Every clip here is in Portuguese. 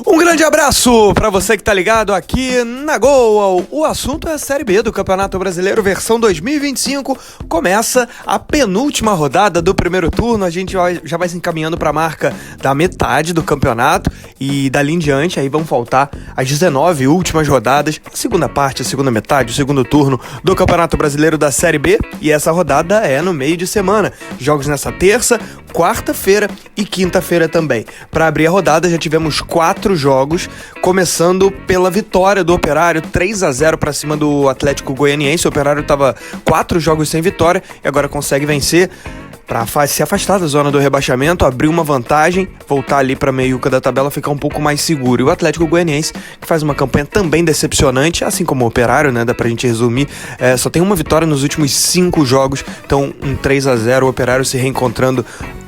Um grande abraço para você que tá ligado aqui na Gol. O assunto é a Série B do Campeonato Brasileiro, versão 2025. Começa a penúltima rodada do primeiro turno. A gente já vai se encaminhando para a marca da metade do campeonato e dali em diante aí vão faltar as 19 últimas rodadas, a segunda parte, a segunda metade, o segundo turno do Campeonato Brasileiro da Série B. E essa rodada é no meio de semana. Jogos nessa terça, quarta-feira e quinta-feira também. Para abrir a rodada já tivemos 4 jogos, começando pela vitória do Operário, 3-0 para cima do Atlético Goianiense. O Operário estava 4 jogos sem vitória e agora consegue vencer para se afastar da zona do rebaixamento, abrir uma vantagem, voltar ali para a meiuca da tabela, ficar um pouco mais seguro. E o Atlético Goianiense, que faz uma campanha também decepcionante, assim como o Operário, né? Dá pra gente resumir, só tem uma vitória nos últimos 5 jogos, então um 3-0, o Operário se reencontrando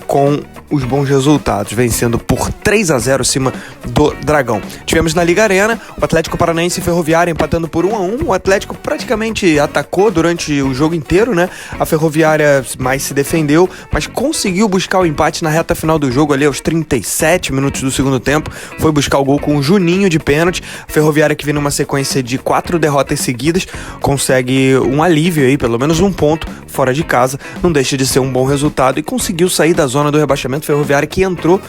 com os bons resultados, vencendo por 3-0 acima do Dragão. Tivemos na Liga Arena o Atlético Paranaense e Ferroviária empatando por 1-1. O Atlético praticamente atacou durante o jogo inteiro, né? A Ferroviária mais se defendeu, mas conseguiu buscar o empate na reta final do jogo, ali aos 37 minutos do segundo tempo. Foi buscar o gol com o Juninho de pênalti. A Ferroviária, que vem numa sequência de 4 derrotas seguidas, consegue um alívio aí, pelo menos um ponto fora de casa. Não deixa de ser um bom resultado e conseguiu sair da zona do rebaixamento. Ferroviária, que entrou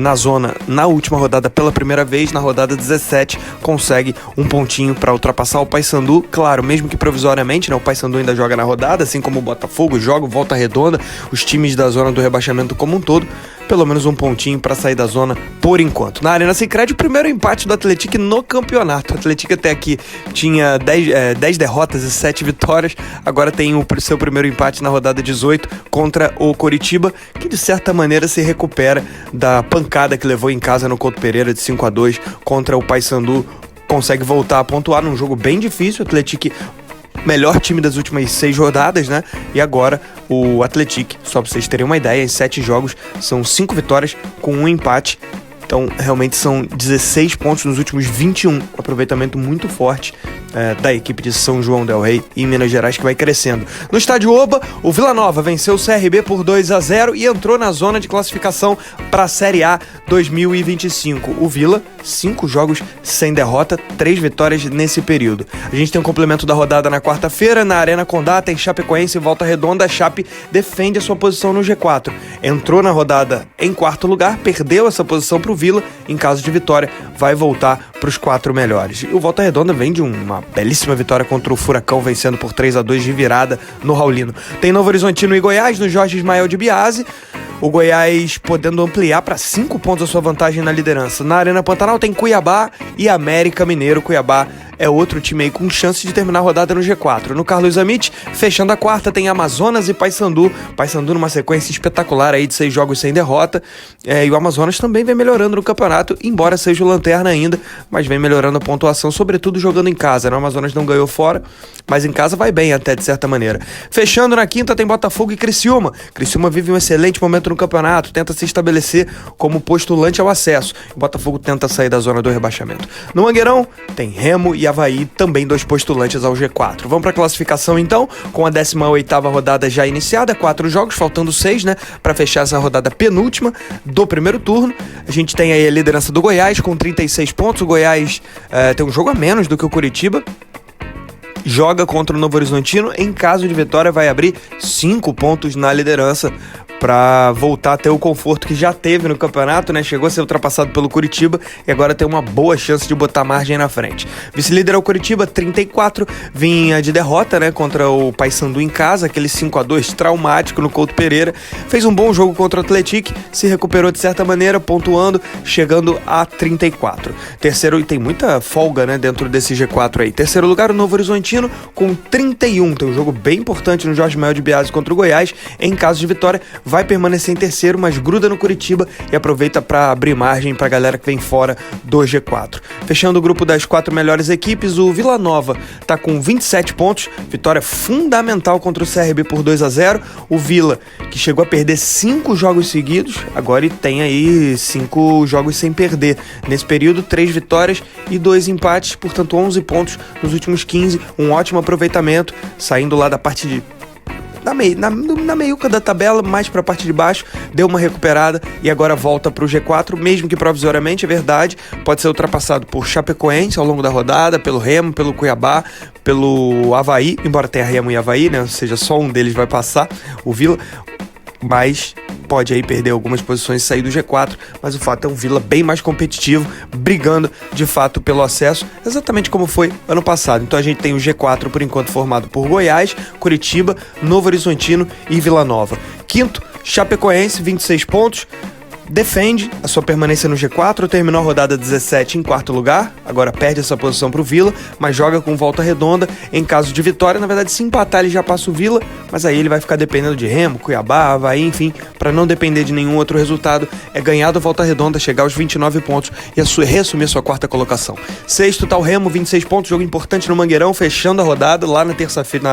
na zona na última rodada pela primeira vez, na rodada 17, consegue um pontinho para ultrapassar o Paysandu, claro, mesmo que provisoriamente, né? O Paysandu ainda joga na rodada, assim como o Botafogo joga, Volta Redonda, os times da zona do rebaixamento como um todo, pelo menos um pontinho para sair da zona por enquanto. Na Arena Sicredi, o primeiro empate do Atlético no campeonato. O Atlético até aqui tinha 10 derrotas e 7 vitórias, agora tem o seu primeiro empate na rodada 18 contra o Coritiba, que de certa maneira se recupera da pancada que levou em casa no Couto Pereira de 5-2 contra o Paysandu. Consegue voltar a pontuar num jogo bem difícil. O Atlético, melhor time das últimas 6 rodadas, né? E agora o Atlético, só pra vocês terem uma ideia, em 7 jogos são 5 vitórias com 1 empate. Então, realmente são 16 pontos nos últimos 21. Um aproveitamento muito forte da equipe de São João del Rei e Minas Gerais, que vai crescendo. No estádio Oba, o Vila Nova venceu o CRB por 2-0 e entrou na zona de classificação para a Série A 2025. O Vila, 5 jogos sem derrota, 3 vitórias nesse período. A gente tem um complemento da rodada na quarta-feira. Na Arena Condá tem Chapecoense e Volta Redonda. A Chape defende a sua posição no G4. Entrou na rodada em 4º lugar, perdeu essa posição para o Vila. Em caso de vitória, vai voltar para os 4 melhores. E o Volta Redonda vem de uma belíssima vitória contra o Furacão, vencendo por 3-2 de virada no Raulino. Tem Novo Horizontino e Goiás no Jorge Ismael de Biase. O Goiás podendo ampliar para 5 pontos a sua vantagem na liderança. Na Arena Pantanal tem Cuiabá e América Mineiro. Cuiabá é outro time aí com chance de terminar a rodada no G4. No Carlos Amit, fechando a quarta, tem Amazonas e Paysandu. Paysandu numa sequência espetacular aí de 6 jogos sem derrota. E o Amazonas também vem melhorando no campeonato, embora seja o lanterna ainda, mas vem melhorando a pontuação, sobretudo jogando em casa, né? O Amazonas não ganhou fora, mas em casa vai bem até, de certa maneira. Fechando na quinta, tem Botafogo e Criciúma. Criciúma vive um excelente momento no campeonato, tenta se estabelecer como postulante ao acesso. O Botafogo tenta sair da zona do rebaixamento. No Mangueirão, tem Remo e Avaí, também 2 postulantes ao G4. Vamos para a classificação então, com a 18ª rodada já iniciada, 4 jogos, faltando 6, né, para fechar essa rodada penúltima do primeiro turno. A gente tem aí a liderança do Goiás com 36 pontos. O Goiás tem um jogo a menos do que o Curitiba. Joga contra o Novo Horizontino. Em caso de vitória, vai abrir 5 pontos na liderança para voltar a ter o conforto que já teve no campeonato, né? Chegou a ser ultrapassado pelo Curitiba e agora tem uma boa chance de botar margem na frente. Vice-líder é o Curitiba, 34, vinha de derrota, né, contra o Paysandu em casa, aquele 5-2 traumático no Couto Pereira. Fez um bom jogo contra o Atlético, se recuperou de certa maneira, pontuando, chegando a 34. Terceiro, e tem muita folga, né, dentro desse G4 aí. Terceiro lugar, o Novo Horizontino com 31. Tem um jogo bem importante no Jorge Mel de Biase contra o Goiás. Em caso de vitória, vai permanecer em terceiro, mas gruda no Curitiba e aproveita para abrir margem para a galera que vem fora do G4. Fechando o grupo das 4 melhores equipes, o Vila Nova está com 27 pontos, vitória fundamental contra o CRB por 2-0. O Vila, que chegou a perder 5 jogos seguidos, agora tem aí 5 jogos sem perder. Nesse período, 3 vitórias e 2 empates, portanto 11 pontos nos últimos 15, um ótimo aproveitamento, saindo lá da parte na meiuca da tabela, mais pra parte de baixo, deu uma recuperada e agora volta pro G4, mesmo que provisoriamente, é verdade, pode ser ultrapassado por Chapecoense ao longo da rodada, pelo Remo, pelo Cuiabá, pelo Avaí, embora tenha Remo e Avaí, né? Ou seja, só um deles vai passar, o Vila, mas pode aí perder algumas posições e sair do G4, mas o fato é um Vila bem mais competitivo, brigando de fato pelo acesso, exatamente como foi ano passado. Então a gente tem o G4 por enquanto formado por Goiás, Curitiba, Novo Horizontino e Vila Nova. Quinto, Chapecoense, 26 pontos, defende a sua permanência no G4, terminou a rodada 17 em quarto lugar, agora perde essa posição para o Vila, mas joga com volta redonda. Em caso de vitória, na verdade, se empatar ele já passa o Vila, mas aí ele vai ficar dependendo de Remo, Cuiabá, Avaí, enfim, para não depender de nenhum outro resultado, é ganhar do volta redonda, chegar aos 29 pontos e reassumir sua quarta colocação. Sexto tá o Remo, 26 pontos, jogo importante no Mangueirão, fechando a rodada lá na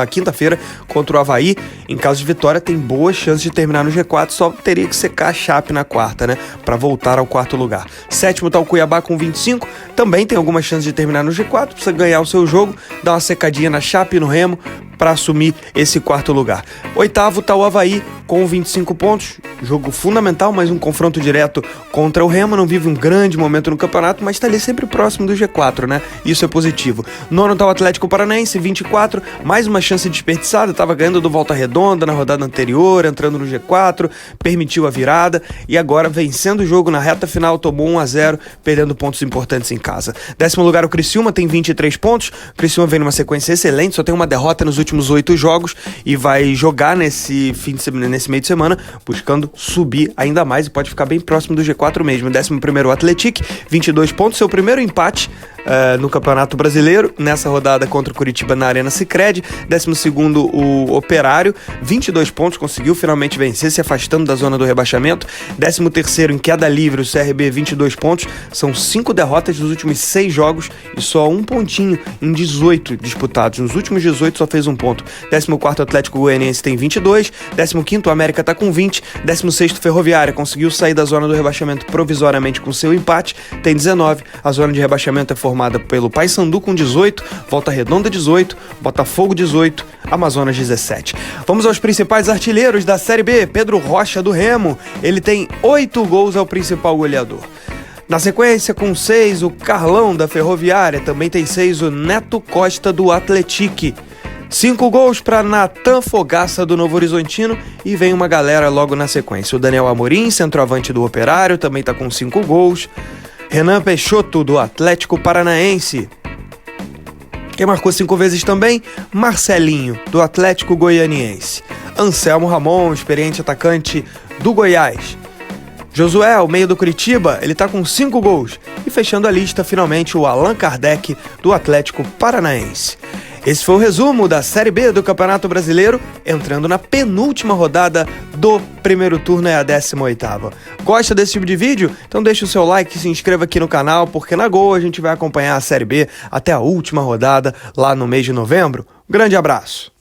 quinta-feira contra o Avaí. Em caso de vitória, tem boas chances de terminar no G4, só teria que secar a Chape na quarta, né, para voltar ao quarto lugar. Sétimo tá o Cuiabá com 25, também tem algumas chances de terminar no G4, precisa ganhar o seu jogo, dar uma secadinha na Chape e no Remo para assumir esse quarto lugar. Oitavo tá o Avaí com 25 pontos, jogo fundamental, mas um confronto direto contra o Remo, não vive um grande momento no campeonato, mas tá ali sempre próximo do G4, né? Isso é positivo. Nono tá o Atlético Paranaense, 24, mais uma chance desperdiçada, tava ganhando do Volta Redonda na rodada anterior, entrando no G4, permitiu a virada e agora vencendo o jogo na reta final, tomou 1-0, perdendo pontos importantes em casa. Décimo lugar o Criciúma, tem 23 pontos, o Criciúma vem numa sequência excelente, só tem uma derrota nos últimos 8 jogos e vai jogar nesse meio de semana, buscando subir ainda mais e pode ficar bem próximo do G4 mesmo. 11º o Atlético, 22 pontos, seu primeiro empate no Campeonato Brasileiro, nessa rodada contra o Curitiba na Arena Sicredi. 12º o Operário, 22 pontos, conseguiu finalmente vencer, se afastando da zona do rebaixamento. 13º em queda livre o CRB, 22 pontos, são 5 derrotas nos últimos 6 jogos e só um pontinho em 18 disputados, nos últimos 18 só fez um ponto. 14º Atlético Goianiense tem 22, 15º o América tá com 20, 16º Ferroviária conseguiu sair da zona do rebaixamento provisoriamente com seu empate, tem 19, a zona de rebaixamento é formada pelo Paysandu com 18, Volta Redonda 18, Botafogo 18, Amazonas 17. Vamos aos principais artilheiros da Série B. Pedro Rocha do Remo, ele tem 8 gols, é o principal goleador. Na sequência, com 6, o Carlão da Ferroviária, também tem 6 o Neto Costa do Atlético. 5 gols para Natan Fogaça do Novo Horizontino e vem uma galera logo na sequência. O Daniel Amorim, centroavante do Operário, também está com 5 gols. Renan Peixoto do Atlético Paranaense. Quem marcou 5 vezes também? Marcelinho do Atlético Goianiense. Anselmo Ramon, experiente atacante do Goiás. Josué, o meio do Curitiba, ele tá com 5 gols. E fechando a lista, finalmente, o Allan Kardec do Atlético Paranaense. Esse foi o resumo da Série B do Campeonato Brasileiro, entrando na penúltima rodada do primeiro turno, é a 18ª. Gosta desse tipo de vídeo? Então deixa o seu like e se inscreva aqui no canal, porque na Gol a gente vai acompanhar a Série B até a última rodada, lá no mês de novembro. Um grande abraço!